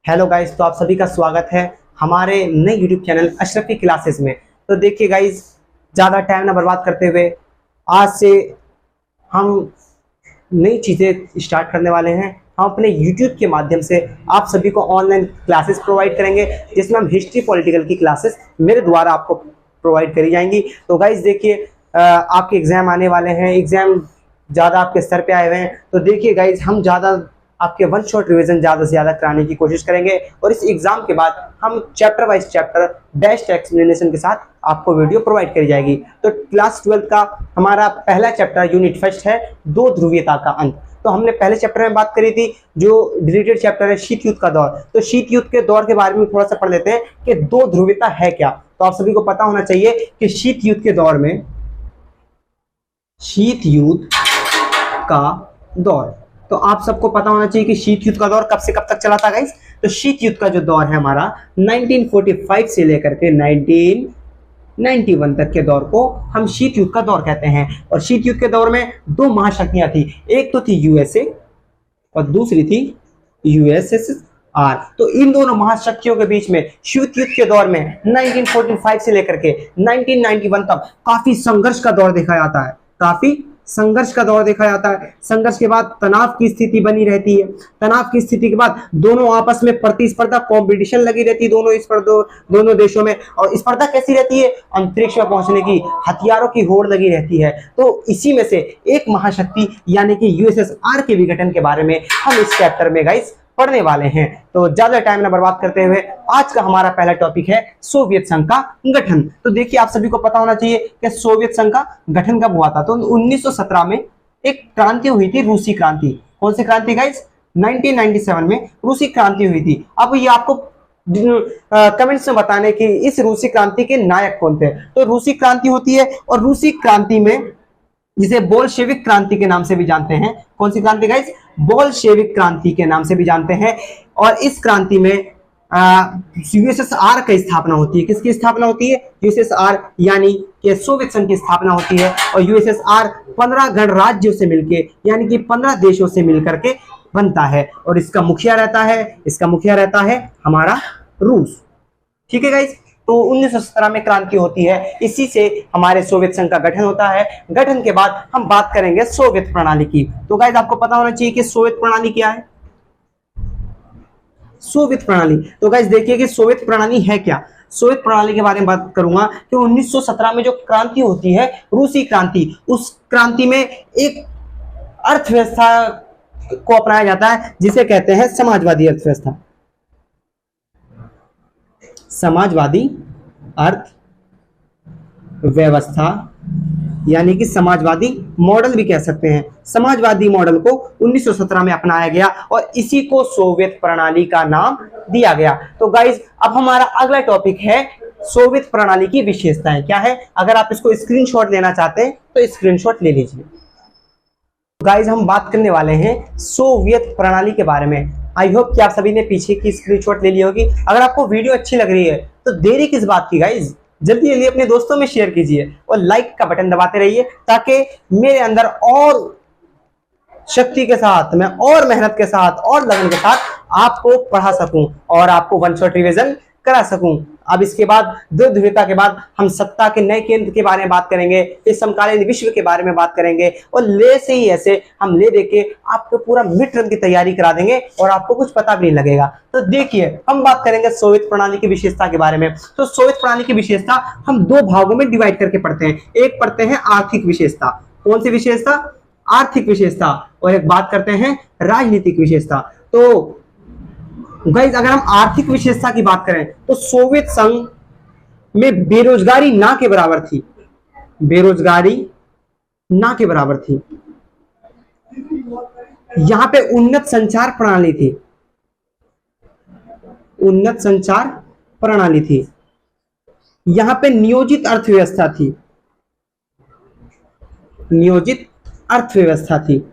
Hello guys, तो आप सभी का स्वागत है हमारे नए यूट्यूब चैनल अशरफी क्लासेस में। तो देखिए गाइस, ज़्यादा टाइम ना बर्बाद करते हुए आज से हम नई चीज़ें स्टार्ट करने वाले हैं। हम अपने यूट्यूब के माध्यम से आप सभी को ऑनलाइन क्लासेस प्रोवाइड करेंगे, जिसमें हम हिस्ट्री पॉलिटिकल की क्लासेस मेरे द्वारा आपको प्रोवाइड करी जाएंगी। तो गाइस देखिए, आपके एग्ज़ाम आने वाले हैं, एग्ज़ाम ज़्यादा आपके सर पे आए हुए हैं। तो देखिए गाइस, हम ज़्यादा आपके वन शॉट रिवीजन ज़्यादा से ज़्यादा कराने की कोशिश करेंगे और इस एग्जाम के बाद हम chapter wise chapter best explanation के साथ आपको वीडियो प्रोवाइड करी जाएगी। तो क्लास 12 का हमारा पहला चैप्टर यूनिट फर्स्ट है, दो ध्रुवीयता का अंत। तो हमने पहले चैप्टर में बात करी थी, जो रिलेटेड चैप्टर है शीत युद्ध का दौर। तो शीत युद्ध के दौर के बारे में थोड़ा सा पढ़ लेते हैं कि दो ध्रुवीयता है क्या। तो आप सभी को पता होना चाहिए कि शीत युद्ध के दौर में, शीत युद्ध का दौर, तो आप सबको पता होना चाहिए कि शीत युद्ध का दौर कब से कब तक चला था गाइस। तो शीत युद्ध का जो दौर है हमारा 1945 से लेकर के 1991 तक के दौर को हम शीत युद्ध का दौर कहते हैं। और शीत युद्ध के दौर में दो महाशक्तियां थी, एक तो थी यूएसए और दूसरी थी यूएसएसआर। तो इन दोनों महाशक्तियों के बीच में शीत युद्ध के दौर में 1945 से लेकर के 1991 तक काफी संघर्ष का दौर देखा जाता है, काफी संघर्ष का दौर देखा जाता है। संघर्ष के बाद तनाव की स्थिति बनी रहती है। तनाव की स्थिति के बाद दोनों आपस में प्रतिस्पर्धा, कंपटीशन लगी रहती है दोनों देशों में। और स्पर्धा कैसी रहती है? अंतरिक्ष में पहुंचने की, हथियारों की होड़ लगी रहती है। तो इसी में से एक महाशक्ति यानी कि यूएसएसआर के विघटन के बारे में हम इस चैप्टर में गाइस पढ़ने वाले हैं। तो ज्यादा टाइम ना बर्बाद करते हुए आज का हमारा पहला टॉपिक है सोवियत संघ का गठन। तो देखिए, आप सभी को पता होना चाहिए कि सोवियत संघ का गठन कब हुआ था। तो 1917 में एक क्रांति हुई थी, रूसी क्रांति। कौन सी क्रांति गाइस? 1997 में रूसी क्रांति हुई थी। अब ये आपको कमेंट्स में बताने की इस रूसी क्रांति के नायक कौन थे। तो रूसी क्रांति होती है और रूसी क्रांति में जिसे बोल्शेविक क्रांति के नाम से भी जानते हैं। कौन सी क्रांति गाइस? बोल्शेविक क्रांति के नाम से भी जानते हैं। और इस क्रांति में यूएसएसआर की स्थापना होती है। किसकी स्थापना होती है? यूएसएसआर यानी कि सोवियत संघ की स्थापना होती है। और यूएसएसआर 15 गणराज्यों से मिलकर यानी कि 15 देशों से मिलकर के बनता है। और इसका मुखिया रहता है हमारा रूस। ठीक है गाइस। तो 1917 में क्रांति होती है, इसी से हमारे सोवियत संघ का गठन होता है। गठन के बाद हम बात करेंगे सोवियत प्रणाली की। तो गाइस, आपको पता होना चाहिए कि सोवियत प्रणाली क्या है। सोवियत प्रणाली, तो गाइस देखिए कि सोवियत प्रणाली है क्या। सोवियत प्रणाली के बारे में बात करूंगा कि 1917 में जो क्रांति होती है, रूसी क्रांति, उस क्रांति में एक अर्थव्यवस्था को अपनाया जाता है जिसे कहते हैं समाजवादी अर्थव्यवस्था। समाजवादी अर्थव्यवस्था यानी कि समाजवादी मॉडल भी कह सकते हैं। समाजवादी मॉडल को 1917 में अपनाया गया और इसी को सोवियत प्रणाली का नाम दिया गया। तो गाइस, अब हमारा अगला टॉपिक है सोवियत प्रणाली की विशेषताएं क्या है। अगर आप इसको स्क्रीनशॉट लेना चाहते हैं तो स्क्रीनशॉट ले लीजिए। गाइस, हम बात करने वाले हैं सोवियत प्रणाली के बारे में। आई होप कि आप सभी ने पीछे की स्क्रीनशॉट ले ली होगी। अगर आपको वीडियो अच्छी लग रही है तो देरी किस बात की गाइस, जल्दी जल्दी अपने दोस्तों में शेयर कीजिए और लाइक का बटन दबाते रहिए, ताकि मेरे अंदर और शक्ति के साथ, मैं और मेहनत के साथ और लगन के साथ आपको पढ़ा सकूं और आपको वन शॉट रिवीजन करा सकूं। अब इसके बाद दो ध्रुवीयता के बाद हम सत्ता के नए केंद्र के बारे में बात करेंगे, फिर समकालीन विश्व के बारे में बात करेंगे और ले से ही ऐसे हम ले देके आपको पूरा मिड टर्म की तैयारी करा देंगे और आपको कुछ पता भी नहीं लगेगा। तो देखिए, हम बात करेंगे सोवियत प्रणाली की विशेषता के बारे में। तो सोवियत प्रणाली की विशेषता हम दो भागों में डिवाइड करके पढ़ते हैं। एक पढ़ते हैं आर्थिक विशेषता। कौन सी विशेषता? आर्थिक विशेषता। और एक बात करते हैं राजनीतिक विशेषता। तो गाइस, अगर हम आर्थिक विशेषता की बात करें तो सोवियत संघ में बेरोजगारी ना के बराबर थी। बेरोजगारी ना के बराबर थी। यहां पे उन्नत संचार प्रणाली थी। उन्नत संचार प्रणाली थी। यहां पे नियोजित अर्थव्यवस्था थी। नियोजित अर्थव्यवस्था थी।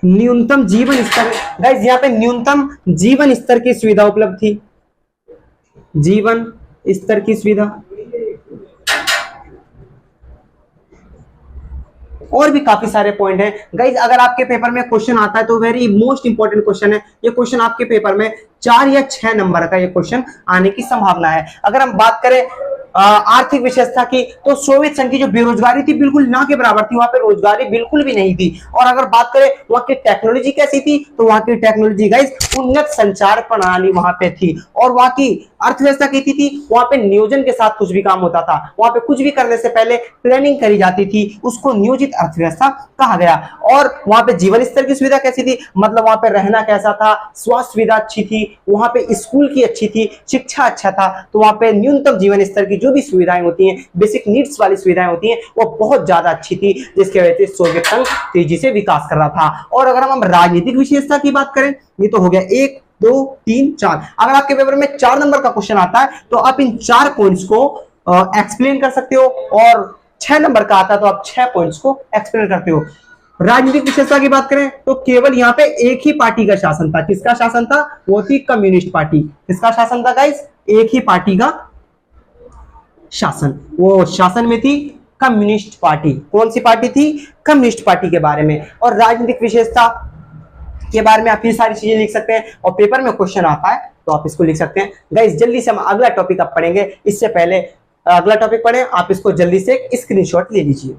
न्यूनतम जीवन स्तर, गाइस यहाँ पे न्यूनतम जीवन स्तर की सुविधा उपलब्ध थी। जीवन स्तर की सुविधा। और भी काफी सारे पॉइंट हैं गाइज। अगर आपके पेपर में क्वेश्चन आता है तो वेरी मोस्ट इंपॉर्टेंट क्वेश्चन है ये क्वेश्चन, आपके पेपर में 4 या 6 नंबर का ये क्वेश्चन आने की संभावना है। अगर हम बात करें आर्थिक विशेषता की, तो सोवियत संघ की जो बेरोजगारी थी बिल्कुल ना के बराबर थी, वहां पे रोजगारी बिल्कुल भी नहीं थी। और अगर बात करें वहां की टेक्नोलॉजी कैसी थी, तो वहां की टेक्नोलॉजी गाइस उन्नत संचार प्रणाली वहां पे थी। और वहां की अर्थव्यवस्था कैसी थी, वहां पे नियोजन के साथ कुछ भी काम होता था, वहां पे कुछ भी करने से पहले प्लानिंग करी जाती थी, उसको नियोजित अर्थव्यवस्था कहा गया। और वहां पे जीवन स्तर की सुविधा कैसी थी, मतलब वहां पे रहना कैसा था, स्वास्थ्य सुविधा अच्छी थी, वहां पे स्कूल की अच्छी थी, शिक्षा अच्छा था, तो वहां पे न्यूनतम जीवन स्तर की जो भी सुविधाएं होती हैं, बेसिक नीड्स वाली सुविधाएं होती हैं, वो बहुत ज्यादा अच्छी थी, जिसकी वजह से सोवियत संघ तेजी से विकास कर रहा था। और अगर हम राजनीतिक विशेषता की बात करें, ये तो हो गया 1 2 3 4। अगर आपके पेपर में 4 नंबर का क्वेश्चन आता है तो आप इन 4 पॉइंट्स को एक्सप्लेन कर सकते हो, और 6 नंबर का आता है तो आप 6 पॉइंट्स को एक्सप्लेन करते हो। राजनीतिक विशेषता की बात करें तो केवल यहाँ पे एक ही पार्टी का शासन था। किसका शासन था, वो थी कम्युनिस्ट पार्टी। किसका शासन था गाइस, एक ही पार्टी का शासन, वो शासन में थी कम्युनिस्ट पार्टी। कौन सी पार्टी थी, कम्युनिस्ट पार्टी के बारे में। और राजनीतिक विशेषता के बारे में आप ये सारी चीजें लिख सकते हैं, और पेपर में क्वेश्चन आता है तो आप इसको लिख सकते हैं। गाइस जल्दी से हम अगला टॉपिक अब पढ़ेंगे, इससे पहले अगला टॉपिक पढ़ें, आप इसको जल्दी से एक स्क्रीनशॉट ले लीजिए।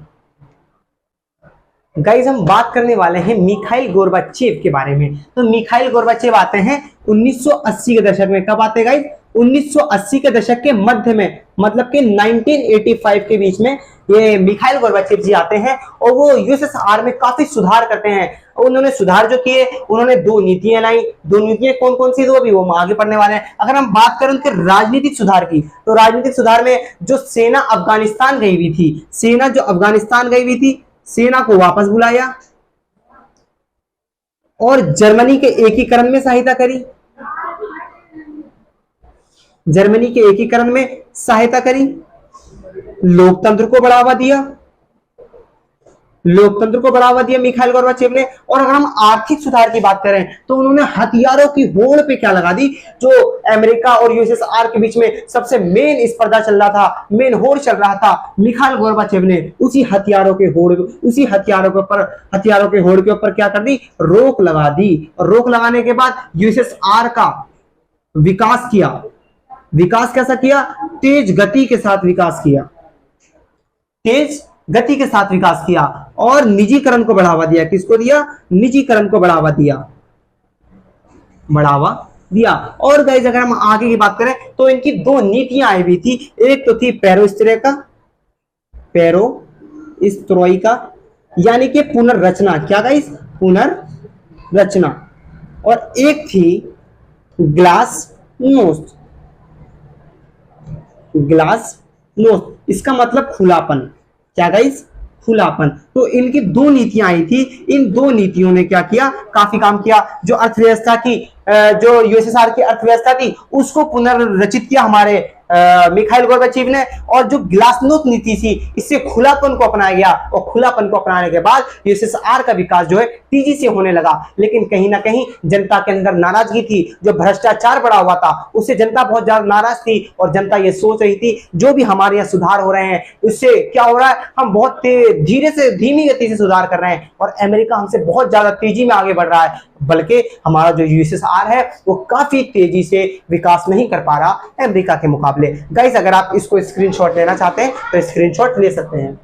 गाइस हम बात करने वाले हैं मिखाइल गोर्बाचेव के बारे में। तो मिखाइल गोर्बाचेव आते हैं 1980 के दशक में। कब आते हैं गाइस, 1980 के दशक के मध्य में, मतलब कि 1985 के बीच में ये मिखाइल गोर्बाचेव जी आते हैं, और वो यूएसएसआर में काफी सुधार करते हैं। उन्होंने सुधार जो किए, उन्होंने 2 नीतियां लाई। 2 नीतियां कौन कौन सी, दो अभी वो हम आगे पढ़ने वाले हैं। अगर हम बात करें उनके राजनीतिक सुधार की, तो राजनीतिक सुधार में जो सेना अफगानिस्तान गई हुई थी, सेना जो अफगानिस्तान गई हुई थी, सेना को वापस बुलाया और जर्मनी के एकीकरण में सहायता करी, जर्मनी के एकीकरण में सहायता करी, लोकतंत्र को बढ़ावा दिया, लोकतंत्र को बढ़ावा दिया मिखाइल गोर्बाचेव ने। और अगर हम आर्थिक सुधार की बात करें तो उन्होंने हथियारों की होड़ पे क्या लगा दी, जो अमेरिका और यूएसएसआर के बीच में सबसे मेन स्पर्धा चल रहा था, मेन होड़ चल रहा था, मिखाइल गोर्बाचेव ने उसी हथियारों के होड़, उसी हथियारों के होड़ के ऊपर क्या कर दी, रोक लगा दी। और रोक लगाने के बाद यूएसएसआर का विकास किया। विकास कैसा किया, तेज गति के साथ विकास किया, तेज गति के साथ विकास किया, और निजीकरण को बढ़ावा दिया। किसको दिया, निजीकरण को बढ़ावा दिया, बढ़ावा दिया। और गाइस अगर हम आगे की बात करें तो इनकी 2 नीतियां आई हुई थी। एक तो थी पेरोस्त्रोइका, यानी कि पुनर्रचना। क्या गाइस, पुनर्रचना। और एक थी ग्लासनोस्ट, ग्लासनोस्ट इसका मतलब खुलापन। क्या गाइस, खुलापन। तो इनकी 2 नीतियां आई थी। इन 2 नीतियों ने क्या किया, काफी काम किया। जो अर्थव्यवस्था की, जो यूएसएसआर की अर्थव्यवस्था थी, उसको पुनर्रचित किया हमारे मिखाइल गोर्बाचेव ने। और जो ग्लासनोस्ट नीति थी, इससे खुलापन को अपनाया गया, और खुलापन को अपनाने के बाद यूएसएसआर का विकास जो है तेजी से होने लगा। लेकिन कहीं ना कहीं जनता के अंदर नाराजगी थी, जो भ्रष्टाचार बढ़ा हुआ था उससे जनता बहुत ज्यादा नाराज थी, और जनता ये सोच रही थी जो भी हमारे यहाँ सुधार हो रहे हैं उससे क्या हो रहा है, हम बहुत धीरे से, धीमी गति से सुधार कर रहे हैं, और अमेरिका हमसे बहुत ज्यादा तेजी में आगे बढ़ रहा है, बल्कि हमारा जो यूएसएसआर है वो काफी तेजी से विकास नहीं कर पा रहा अमेरिका के मुकाबले। गाइस अगर आप इसको स्क्रीनशॉट लेना चाहते हैं तो स्क्रीनशॉट ले सकते हैं।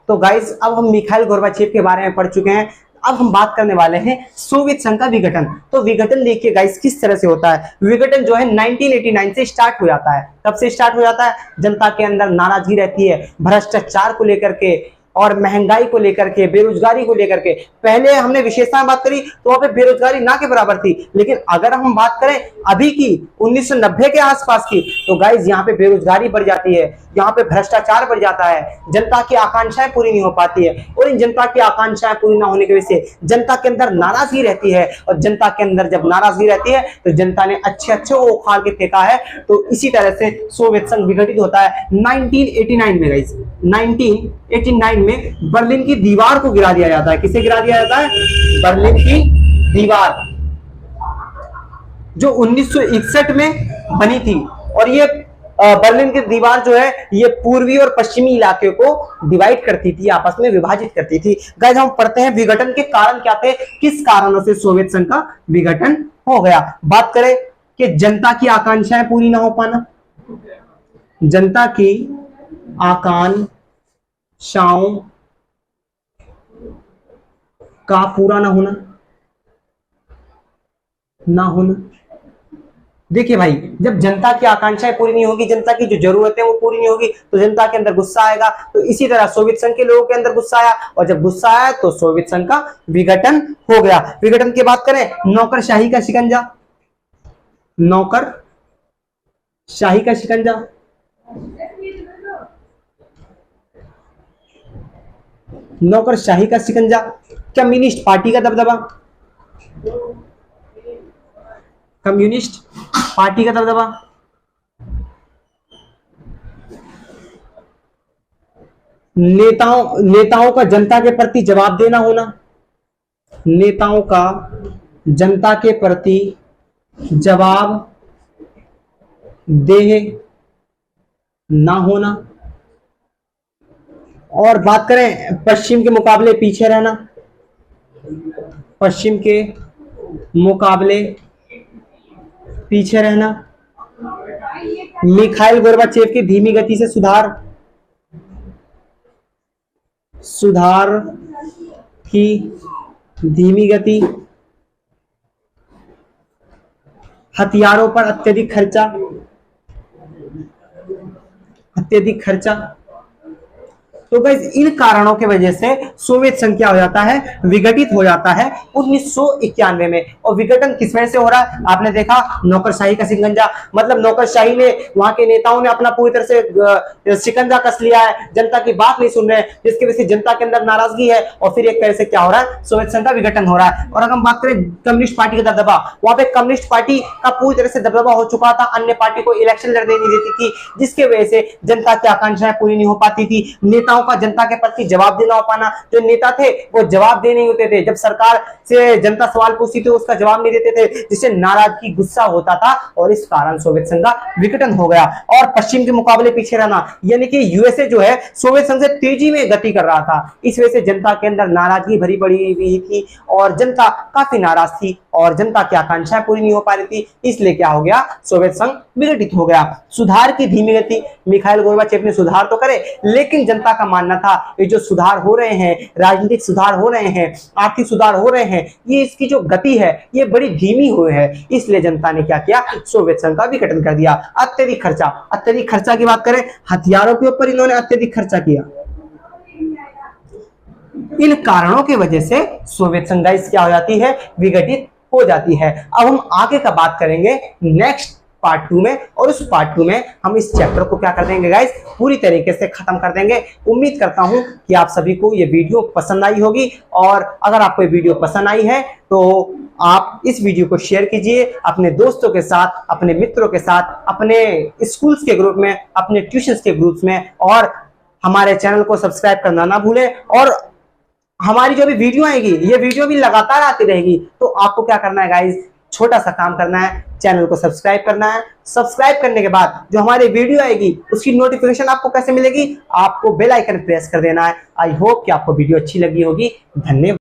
तो गाइस अब हम मिखाइल गोर्बाचेव के बारे में पढ़ चुके हैं। अब हम बात करने वाले हैं सोवियत संघ का विघटन। तो विघटन देखिए गाइस किस तरह से होता है। विघटन जो है 1989 से स्टार्ट हो जाता है। कब से स्टार्ट हो जाता है, जनता के अंदर नाराजगी रहती है भ्रष्टाचार को लेकर के, और महंगाई को लेकर के, बेरोजगारी को लेकर के। पहले हमने विशेषता में बात करी तो वहां पे बेरोजगारी ना के बराबर थी, लेकिन अगर हम बात करें अभी की 1990 के आसपास की, तो गाइस यहाँ पे बेरोजगारी बढ़ जाती है, यहाँ पे भ्रष्टाचार बढ़ जाता है, जनता की आकांक्षाएं पूरी नहीं हो पाती है, और इन जनता की आकांक्षाएं पूरी ना होने की वजह से जनता के अंदर नाराजगी रहती है, और जनता के अंदर जब नाराजगी रहती है तो जनता ने अच्छे वो उखाड़ के फेंका है। तो इसी तरह से सोवियत संघ विघटित होता है 1989 में। गाइस 1989 में बर्लिन की दीवार को गिरा दिया जाता है। किसे गिरा दिया जाता है, बर्लिन की दीवार, जो 1961 में बनी थी, और ये बर्लिन की दीवार जो है ये पूर्वी और पश्चिमी इलाके को डिवाइड करती थी, आपस में विभाजित करती थी। गाइस हम पढ़ते हैं विघटन के कारण क्या थे, किस कारणों से सोवियत संघ का विघटन हो गया। बात करें कि जनता की आकांक्षाएं पूरी ना हो पाना, जनता की आकांक्षाओं का पूरा ना होना। देखिए भाई, जब जनता की आकांक्षाएं पूरी नहीं होगी, जनता की जो जरूरतें वो पूरी नहीं होगी, तो जनता के अंदर गुस्सा आएगा। तो इसी तरह सोवियत संघ के लोगों के अंदर गुस्सा आया, और जब गुस्सा आया तो सोवियत संघ का विघटन हो गया। विघटन की बात करें, नौकरशाही का शिकंजा, नौकरशाही का शिकंजा, नौकरशाही का शिकंजा, कम्युनिस्ट पार्टी का दबदबा, कम्युनिस्ट पार्टी का दबदबा, नेताओं का जनता के प्रति जवाब देना होना, नेताओं का जनता के प्रति जवाब देह ना होना। और बात करें पश्चिम के मुकाबले पीछे रहना, पश्चिम के मुकाबले पीछे रहना, मिखाइल गोर्बाचेव की धीमी गति से सुधार की धीमी गति, हथियारों पर अत्यधिक खर्चा। तो गाइस इन कारणों की वजह से सोवियत संघ क्या हो जाता है, विघटित हो जाता है 1991 में। और विघटन किस वजह से हो रहा है, आपने देखा नौकरशाही का शिकंजा, मतलब नौकरशाही ने, वहां के नेताओं ने अपना पूरी तरह से शिकंजा कस लिया है, जनता की बात नहीं सुन रहे हैं, जिसकी वजह से जनता के अंदर नाराजगी है, और फिर एक तरह से क्या हो रहा है, सोवियत संघ का विघटन हो रहा है। और अगर हम बात करें कम्युनिस्ट पार्टी का दबदबा, वहां पे कम्युनिस्ट पार्टी का पूरी तरह से दबदबा हो चुका था, अन्य पार्टी को इलेक्शन लड़ने नहीं देती थी, जिसकी वजह से जनता की आकांक्षाएं पूरी नहीं हो पाती थी, नेताओं का जनता के प्रति जवाब देना हो पाना, जो नेता थे वो जवाब दे नहीं होते थे, जब सरकार से जनता सवाल पूछती थी उसका जवाब नहीं देते थे, जिससे नाराजगी गुस्सा होता था, और इस कारण सोवियत संघ का विघटन हो गया। और पश्चिम के मुकाबले पीछे रहना, यानी कि यूएसए जो है सोवियत संघ से तेजी में गति कर रहा था, इस वजह से जनता के अंदर नाराजगी भरी पड़ी हुई थी, और जनता काफी नाराज थी, और जनता की आकांक्षाएं पूरी नहीं हो पा रही थी, इसलिए क्या हो गया, सोवियत संघ विघटित हो गया। सुधार की धीमी गति, मिखाइल गोर्बाचेव ने सुधार तो करे, लेकिन जनता का मानना था ये जो सुधार हो रहे हैं, राजनीतिक सुधार हो रहे हैं, आर्थिक सुधार हो रहे हैं, ये इसकी जो गति है ये बड़ी धीमी हुई है, इसलिए जनता ने क्या किया, सोवियत संघ का विघटन कर दिया। अत्यधिक खर्चा की बात करें, हथियारों के ऊपर इन्होंने अत्यधिक खर्चा किया। इन कारणों की वजह से सोवियत संघ क्या हो जाती है, विघटित हो जाती है। अब हम आगे का बात करेंगे नेक्स्ट पार्ट 2 में, और उस पार्ट 2 में हम इस चैप्टर को क्या कर देंगे गाइस, पूरी तरीके से खत्म कर देंगे। उम्मीद करता हूं कि आप सभी को ये वीडियो पसंद आई होगी, और अगर आपको ये वीडियो पसंद आई है तो आप इस वीडियो को शेयर कीजिए अपने दोस्तों के साथ, अपने मित्रों के साथ, अपने स्कूल्स के ग्रुप में, अपने ट्यूशंस के ग्रुप्स में, और हमारे चैनल को सब्सक्राइब करना ना भूलें। और हमारी जो भी वीडियो आएगी, ये वीडियो भी लगातार आती रहेगी, तो आपको क्या करना है गाइस, छोटा सा काम करना है, चैनल को सब्सक्राइब करना है। सब्सक्राइब करने के बाद जो हमारी वीडियो आएगी उसकी नोटिफिकेशन आपको कैसे मिलेगी, आपको बेल आइकन प्रेस कर देना है। आई होप कि आपको वीडियो अच्छी लगी होगी। धन्यवाद।